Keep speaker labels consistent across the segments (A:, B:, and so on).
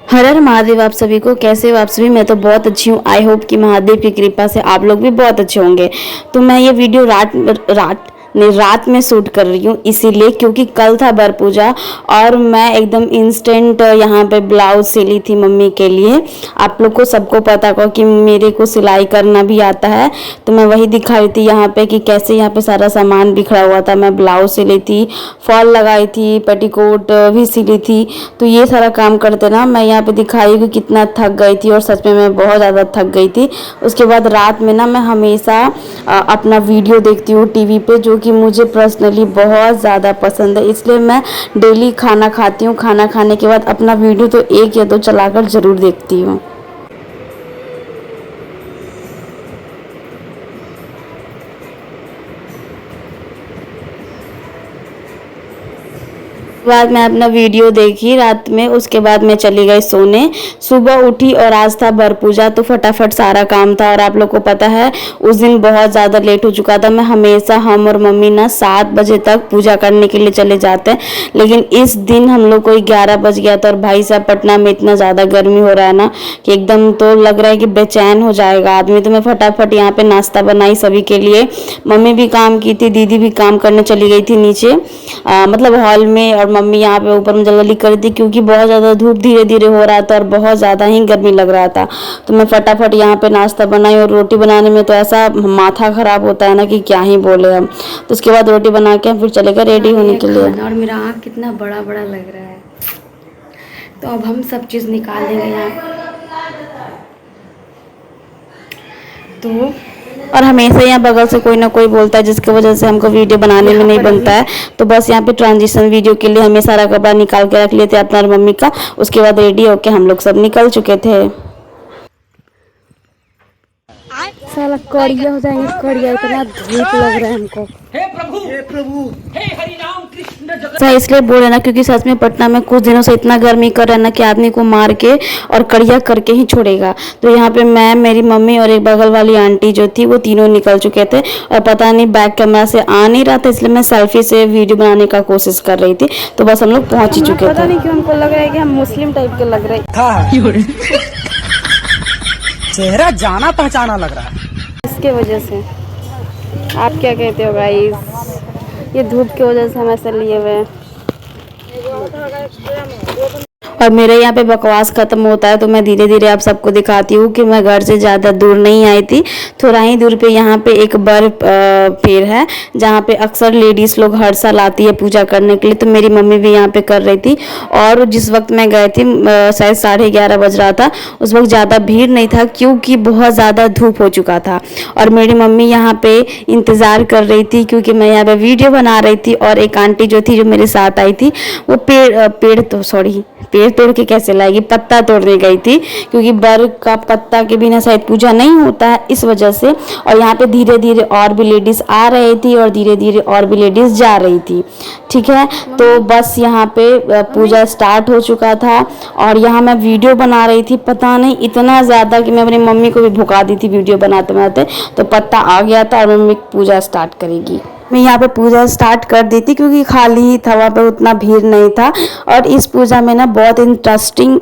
A: हर हर महादेव। आप सभी को कैसे हो आप सभी? मैं तो बहुत अच्छी हूँ। आई होप कि महादेव की कृपा से आप लोग भी बहुत अच्छे होंगे। तो मैं ये वीडियो रात में शूट कर रही हूँ, इसीलिए क्योंकि कल था बर पूजा और मैं एकदम इंस्टेंट यहाँ पे ब्लाउज सिली थी मम्मी के लिए। आप लोग को सबको पता हो कि मेरे को सिलाई करना भी आता है, तो मैं वही दिखाई थी यहाँ पे कि कैसे यहाँ पे सारा सामान बिखरा हुआ था। मैं ब्लाउज सिली थी, फॉल लगाई थी, पेटीकोट भी सिली थी। तो ये सारा काम करते ना मैं यहाँ पे दिखाई कि कितना थक गई थी, और सच में मैं बहुत ज़्यादा थक गई थी। उसके बाद रात में ना मैं हमेशा अपना वीडियो देखती हूँ टीवी पे, जो कि मुझे पर्सनली बहुत ज़्यादा पसंद है। इसलिए मैं डेली खाना खाती हूँ, खाना खाने के बाद अपना वीडियो तो एक या दो चलाकर ज़रूर देखती हूँ। बाद मैं अपना वीडियो देखी रात में, उसके बाद मैं चली गई सोने। सुबह उठी और आज था बर पूजा, तो फटाफट सारा काम था। और आप लोग को पता है उस दिन बहुत ज़्यादा लेट हो चुका था। मैं हमेशा हम और मम्मी ना 7 बजे तक पूजा करने के लिए चले जाते हैं, लेकिन इस दिन हम लोग को 11 बज गया था। और भाई साहब पटना में इतना ज़्यादा गर्मी हो रहा है ना कि एकदम तो लग रहा है कि बेचैन हो जाएगा आदमी। तो मैं फटाफट यहाँ पे नाश्ता बनाई सभी के लिए। मम्मी भी काम की थी, दीदी भी काम करने चली गई थी नीचे, मतलब हॉल में, और मम्मी यहाँ पे ऊपर में जल्दी कर दी क्योंकि बहुत ज़्यादा धूप धीरे धीरे हो रहा था और बहुत ज़्यादा ही गर्मी लग रहा था। तो मैं फटाफट यहाँ पे नाश्ता बनाई, और रोटी बनाने में तो ऐसा माथा ख़राब होता है ना कि क्या ही बोले हम। तो उसके बाद रोटी बना के फिर चले गए रेडी होने के लिए। और मेरा आँख कितना बड़ा बड़ा लग रहा है। तो अब हम सब चीज़ निकाल देंगे यहाँ तो। और हमेशा यहाँ बगल से कोई ना कोई बोलता है, जिसकी वजह से हमको वीडियो बनाने में नहीं बनता है। तो बस यहाँ पे ट्रांजिशन वीडियो के लिए हमें सारा कपड़ा निकाल के रख लेते अपना और मम्मी का। उसके बाद रेडी होके हम लोग सब निकल चुके थे। साला कड़िया हो जाएंगे, कड़िया इतना धूप लग रहा है हमको। हे प्रभु, हे प्रभु, हे हरि राम कृष्ण जगत। इसलिए बोल रहे ना क्योंकि सच में पटना में कुछ दिनों से इतना गर्मी कर रहा है ना कि आदमी को मार के और कड़िया करके ही छोड़ेगा। तो यहाँ पे मैं, मेरी मम्मी और एक बगल वाली आंटी जो थी, वो तीनों निकल चुके थे। और पता नहीं बैक कैमरा से आ नहीं रहा था, इसलिए मैं सेल्फी से वीडियो बनाने का कोशिश कर रही थी। तो बस हम लोग पहुंच ही चुके थे। पता नहीं क्यों हमको लग रहा है कि हम मुस्लिम टाइप के लग रहे हैं।
B: चेहरा जाना पहचाना लग रहा है।
A: इसके वजह से आप क्या कहते हो गाइस? ये धूप की वजह से हम ऐसे लिए हुए हैं। और मेरे यहाँ पे बकवास खत्म होता है तो मैं धीरे धीरे आप सबको दिखाती हूँ कि मैं घर से ज़्यादा दूर नहीं आई थी। थोड़ा ही दूर पे यहाँ पे एक बर्फ पेड़ है, जहाँ पे अक्सर लेडीज़ लोग हर साल आती है पूजा करने के लिए। तो मेरी मम्मी भी यहाँ पे कर रही थी। और जिस वक्त मैं गई थी शायद 11:30 बज रहा था। उस वक्त ज़्यादा भीड़ नहीं था क्योंकि बहुत ज़्यादा धूप हो चुका था। और मेरी मम्मी यहाँ पे इंतज़ार कर रही थी क्योंकि मैं यहाँ पे वीडियो बना रही थी। और एक आंटी जो थी, जो मेरे साथ आई थी, वो पेड़ तोड़ के कैसे लाएगी, पत्ता तोड़ने गई थी क्योंकि बर का पत्ता के बिना शायद पूजा नहीं होता है, इस वजह से। और यहाँ पे धीरे धीरे और भी लेडीज़ आ रही थी और धीरे धीरे और भी लेडीज़ जा रही थी। ठीक है, तो बस यहाँ पे पूजा स्टार्ट हो चुका था। और यहाँ मैं वीडियो बना रही थी, पता नहीं इतना ज़्यादा कि मैं अपनी मम्मी को भी भुका दी थी वीडियो बनाते बनाते। तो पत्ता आ गया था और मम्मी पूजा स्टार्ट करेगी। मैं यहाँ पे पूजा स्टार्ट कर दी थी क्योंकि खाली ही था, वहाँ पे उतना भीड़ नहीं था। और इस पूजा में ना बहुत इंटरेस्टिंग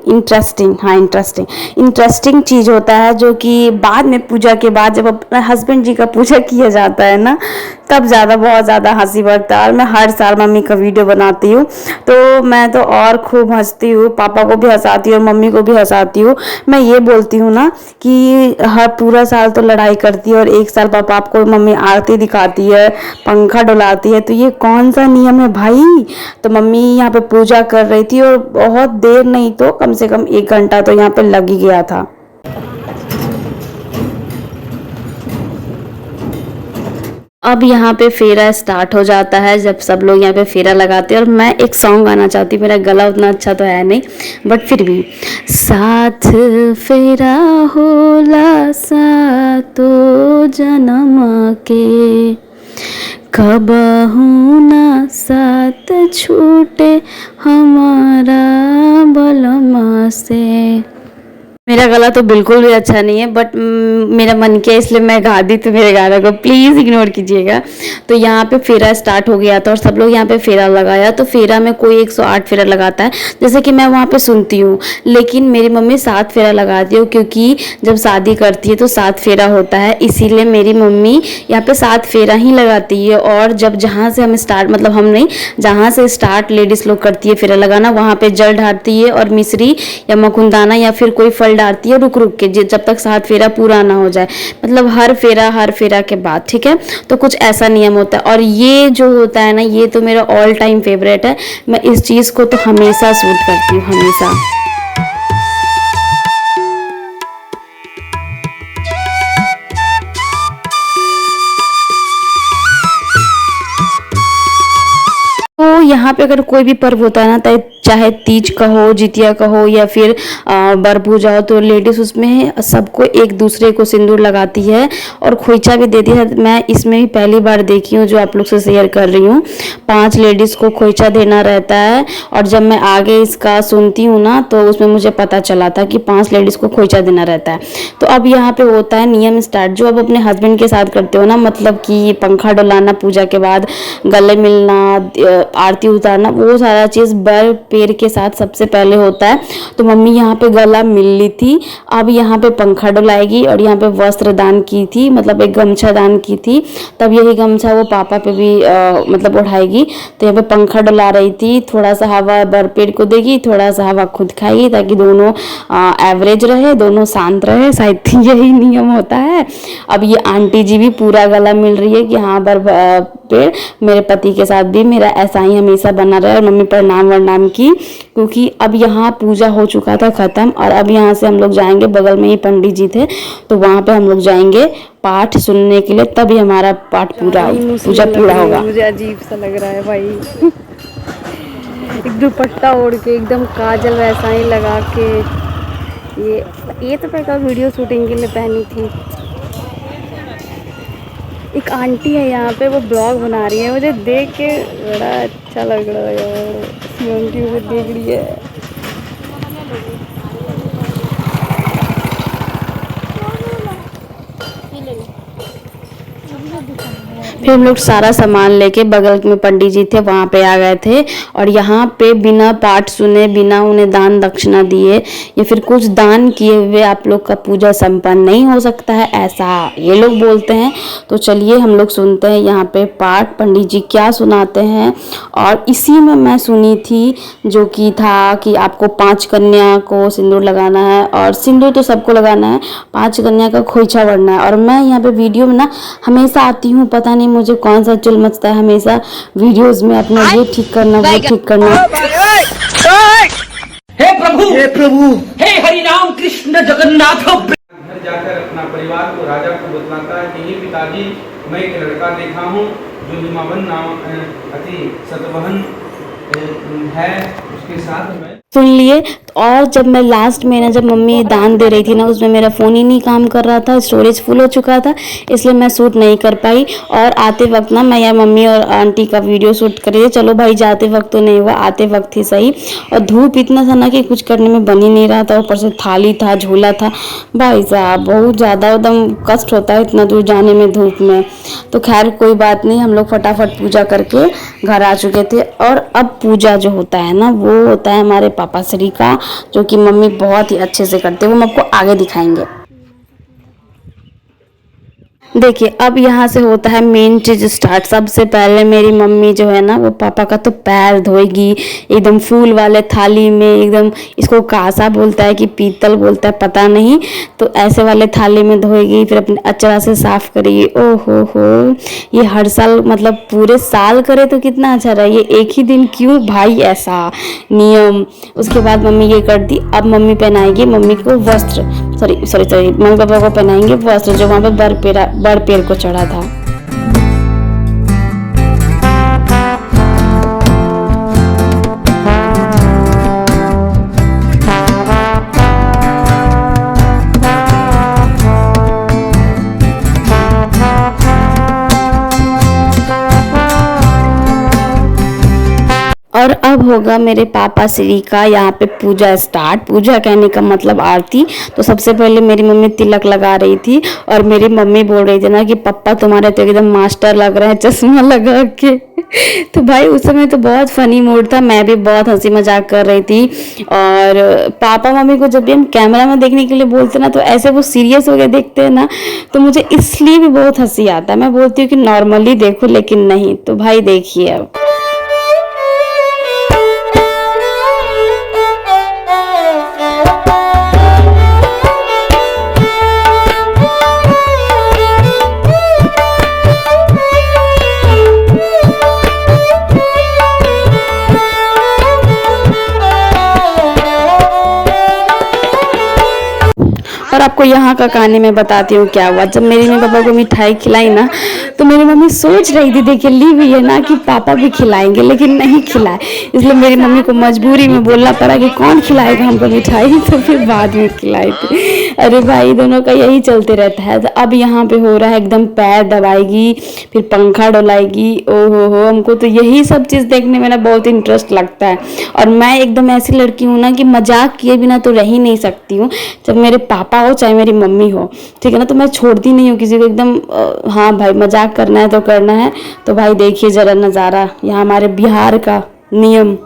A: चीज़ होता है, जो कि बाद में पूजा के बाद जब अपने हस्बैंड जी का पूजा किया जाता है ना, तब बहुत ज़्यादा हंसी बढ़ता है। और मैं हर साल मम्मी का वीडियो बनाती हूँ, तो मैं तो और खूब हंसती हूँ, पापा को भी हंसाती हूँ और मम्मी को भी हंसाती हूँ। मैं ये बोलती हूँ ना कि हर पूरा साल तो लड़ाई करती है और एक साल पापा आपको मम्मी आरती दिखाती है, पंखा डुलाती है, तो ये कौन सा नियम है भाई? तो मम्मी यहाँ पे पूजा कर रही थी और बहुत देर नहीं तो कम से कम 1 घंटा तो यहाँ पे लग ही गया था। अब यहाँ पे फेरा स्टार्ट हो जाता है, जब सब लोग यहाँ पे फेरा लगाते हैं। और मैं एक सॉन्ग गाना चाहती हूँ, मेरा गला उतना अच्छा तो है नहीं, बट फिर भी। साथ फेरा होला सातो जन्म के, कबहू ना साथ छूटे हमारा बलमा से। मेरा गला तो बिल्कुल भी अच्छा नहीं है, बट मेरा मन किया इसलिए मैं गा दी, तो मेरे गाने को प्लीज़ इग्नोर कीजिएगा। तो यहाँ पे फेरा स्टार्ट हो गया था और सब लोग यहाँ पे फेरा लगाया। तो फेरा में कोई 108 फेरा लगाता है, जैसे कि मैं वहाँ पे सुनती हूँ, लेकिन मेरी मम्मी 7 फेरा लगाती है, क्योंकि जब शादी करती है तो 7 फेरा होता है, इसीलिए मेरी मम्मी यहाँ पे 7 फेरा ही लगाती है। और जब जहाँ से हम स्टार्ट, मतलब हम नहीं, जहाँ से स्टार्ट लेडीज़ लोग करती है फेरा लगाना, वहाँ पे जल ढारती है और मिश्री या मकुंदाना या फिर कोई फल डालती है रुक रुक के, जब तक 7 फेरा पूरा ना हो जाए, मतलब हर फेरा के बाद, ठीक है। तो कुछ ऐसा नियम होता है। और ये जो होता है ना, ये तो मेरा ऑल टाइम फेवरेट है। मैं इस चीज़ को तो हमेशा सूट करती हूँ, हमेशा। तो यहाँ पे अगर कोई भी पर्व होता है ना, चाहे तीज का हो, जितिया का हो, या फिर बर पूजा हो, तो लेडीज़ उसमें सबको एक दूसरे को सिंदूर लगाती है और खोइचा भी देती है। मैं इसमें ही पहली बार देखी हूँ, जो आप लोग से शेयर कर रही हूँ। 5 लेडीज़ को खोइचा देना रहता है। और जब मैं आगे इसका सुनती हूँ ना, तो उसमें मुझे पता चला था कि 5 लेडीज़ को खोइचा देना रहता है। तो अब यहाँ पे होता है नियम स्टार्ट, जो अब अपने हस्बैंड के साथ करते हो ना, मतलब कि पंखा डुलाना पूजा के बाद, गले मिलना, आरती उतारना, वो सारा चीज़ बर पैर के साथ सबसे पहले होता है। तो मम्मी यहाँ पे गला मिल ली थी, अब यहाँ पे पंखा डुलाएगी और यहाँ पे वस्त्र दान की थी, मतलब एक गमछा दान की थी। तब यही गमछा वो पापा पे भी मतलब उठाएगी। तो यहाँ पे पंखा डुला रही थी, थोड़ा सा हवा बर पैर को देगी, थोड़ा सा हवा खुद खाएगी, ताकि दोनों एवरेज रहे, दोनों शांत रहे, शायद यही नियम होता है। अब ये आंटी जी भी पूरा गला मिल रही है कि हाँ बर पेड़ मेरे पति के साथ भी मेरा ऐसा ही हमेशा बना रहे। और मम्मी प्रणाम वरनाम की, क्योंकि अब यहाँ पूजा हो चुका था ख़त्म। और अब यहाँ से हम लोग जाएंगे, बगल में ही पंडित जी थे, तो वहाँ पे हम लोग जाएंगे पाठ सुनने के लिए, तभी हमारा पाठ पूरा, पूजा पूरा होगा।
C: मुझे अजीब सा लग रहा है भाई। एक दुपट्टा ओढ़ के, एकदम काजल वैसा ही लगा के, ये तो मैं वीडियो शूटिंग के लिए पहनी थी। एक आंटी है यहाँ पे, वो ब्लॉग बना रही है, मुझे देख के बड़ा अच्छा लग रहा है यार। आंटी मुझे देख रही है।
A: फिर हम लोग सारा सामान लेके बगल में पंडित जी थे वहाँ पे आ गए थे। और यहाँ पे बिना पाठ सुने, बिना उन्हें दान दक्षिणा दिए या फिर कुछ दान किए हुए आप लोग का पूजा संपन्न नहीं हो सकता है, ऐसा ये लोग बोलते हैं। तो चलिए हम लोग सुनते हैं यहाँ पे पाठ, पंडित जी क्या सुनाते हैं। और इसी में मैं सुनी थी जो कि था कि आपको 5 कन्या को सिंदूर लगाना है, और सिंदूर तो सबको लगाना है, 5 कन्या का खोइचा बढ़ना है। और मैं यहाँ पे वीडियो में ना हमेशा आती हूँ, पता नहीं मुझे कौन सा चुल मचता है, हमेशा वीडियोस में अपना ये ठीक करना, वो ठीक करना।
B: हे प्रभु, हे हरि राम कृष्ण जगन्नाथ।
D: घर जाकर अपना परिवार को, राजा को बतलाता है कि ये पिताजी, मैं एक लड़का देखा हूँ जो हिमावन नाम अति सतवहन है, उसके साथ मैं
A: सुन लिए। और जब मैं लास्ट में ना, जब मम्मी दान दे रही थी ना, उसमें मेरा फ़ोन ही नहीं काम कर रहा था, स्टोरेज फुल हो चुका था, इसलिए मैं शूट नहीं कर पाई। और आते वक्त ना मैं या मम्मी और आंटी का वीडियो शूट कर रही थी। चलो भाई, जाते वक्त तो नहीं हुआ, आते वक्त ही सही। और धूप इतना था ना कि कुछ करने में बन ही नहीं रहा था, ऊपर से थाली था, झूला था, भाई साहब बहुत ज़्यादा एकदम कष्ट होता है इतना दूर जाने में धूप में। तो खैर कोई बात नहीं, हम लोग फटाफट पूजा करके घर आ चुके थे। और अब पूजा जो होता है ना, वो होता है हमारे पापा श्री का, जो कि मम्मी बहुत ही अच्छे से करते हैं, वो हम आपको आगे दिखाएंगे। देखिए अब यहाँ से होता है मेन चीज़ स्टार्ट। सबसे पहले मेरी मम्मी जो है ना, वो पापा का तो पैर धोएगी, एकदम फूल वाले थाली में, एकदम इसको कांसा बोलता है कि पीतल बोलता है पता नहीं, तो ऐसे वाले थाली में धोएगी, फिर अपने अचरा से साफ करेगी। ओहो हो, ये हर साल, मतलब पूरे साल करे तो कितना अच्छा रहा, ये एक ही दिन क्यों भाई, ऐसा नियम। उसके बाद मम्मी ये कर दी। अब मम्मी पहनाएगी मम्मी को वस्त्र, सॉरी मम्मी पापा को पहनाएंगे वस्त्र, जो वहाँ पे बड़ पैर को चढ़ा था। और अब होगा मेरे पापा श्री का यहाँ पे पूजा स्टार्ट। पूजा कहने का मतलब आरती। तो सबसे पहले मेरी मम्मी तिलक लगा रही थी और मेरी मम्मी बोल रही थी ना कि पप्पा तुम्हारे तो एकदम मास्टर लग रहे हैं चश्मा लगा के। तो भाई उस समय तो बहुत फनी मूड था, मैं भी बहुत हंसी मजाक कर रही थी। और पापा मम्मी को जब भी हम कैमरा में देखने के लिए बोलते ना तो ऐसे वो सीरियस हो के देखते हैं ना, तो मुझे इसलिए भी बहुत हंसी आता है। मैं बोलती हूँ कि नॉर्मली देखो, लेकिन नहीं। तो भाई देखिए अब। और आपको यहाँ का कहानी मैं बताती हूँ क्या हुआ। जब मेरी मम्मी पापा को मिठाई खिलाई ना, तो मेरी मम्मी सोच रही थी, देखिए ली हुई है ना, कि पापा भी खिलाएंगे, लेकिन नहीं खिलाए। इसलिए मेरी मम्मी को मजबूरी में बोलना पड़ा कि कौन खिलाएगा हमको मिठाई, तो फिर बाद में खिलाई थी। अरे भाई दोनों का यही चलते रहता है। तो अब यहाँ पे हो रहा है एकदम पैर दबाएगी, फिर पंखा डोलाएगी। ओहो हमको तो यही सब चीज़ देखने में ना बहुत इंटरेस्ट लगता है। और मैं एकदम ऐसी लड़की हूँ ना कि मजाक किए बिना तो रह ही नहीं सकती हूँ। जब मेरे पापा हो चाहे मेरी मम्मी हो, ठीक है ना, तो मैं छोड़ती नहीं हूँ किसी को एकदम। हाँ भाई मजाक करना है तो करना है। तो भाई देखिए जरा नज़ारा, यहाँ हमारे बिहार का नियम।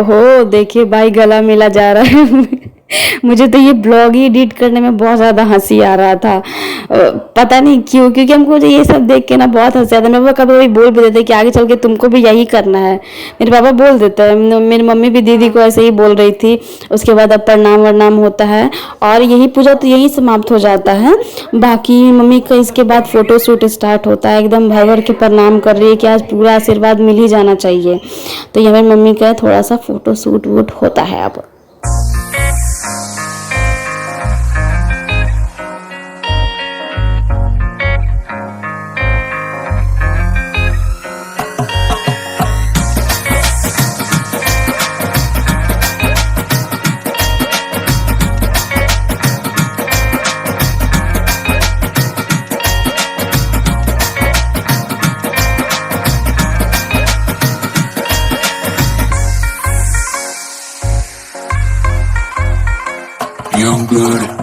A: हो देखिए भाई गला मिला जा रहा है। मुझे तो ये ब्लॉग ही एडिट करने में बहुत ज़्यादा हंसी आ रहा था, पता नहीं क्यों, क्योंकि हमको ये सब देख के ना बहुत हंसी आता है। मेरे पापा कभी कभी बोल भी देते कि आगे चल के तुमको भी यही करना है। मेरे पापा बोल देते हैं, मेरी मम्मी भी दीदी को ऐसे ही बोल रही थी। उसके बाद अब प्रणाम वरनाम होता है और यही पूजा तो यही समाप्त हो जाता है। बाकी मम्मी का इसके बाद फ़ोटो शूट स्टार्ट होता है। एकदम भर भर के प्रणाम कर रही है कि आज पूरा आशीर्वाद मिल ही जाना चाहिए। तो ये मेरी मम्मी का थोड़ा सा फ़ोटो शूट वूट होता है अब।
E: Young blood.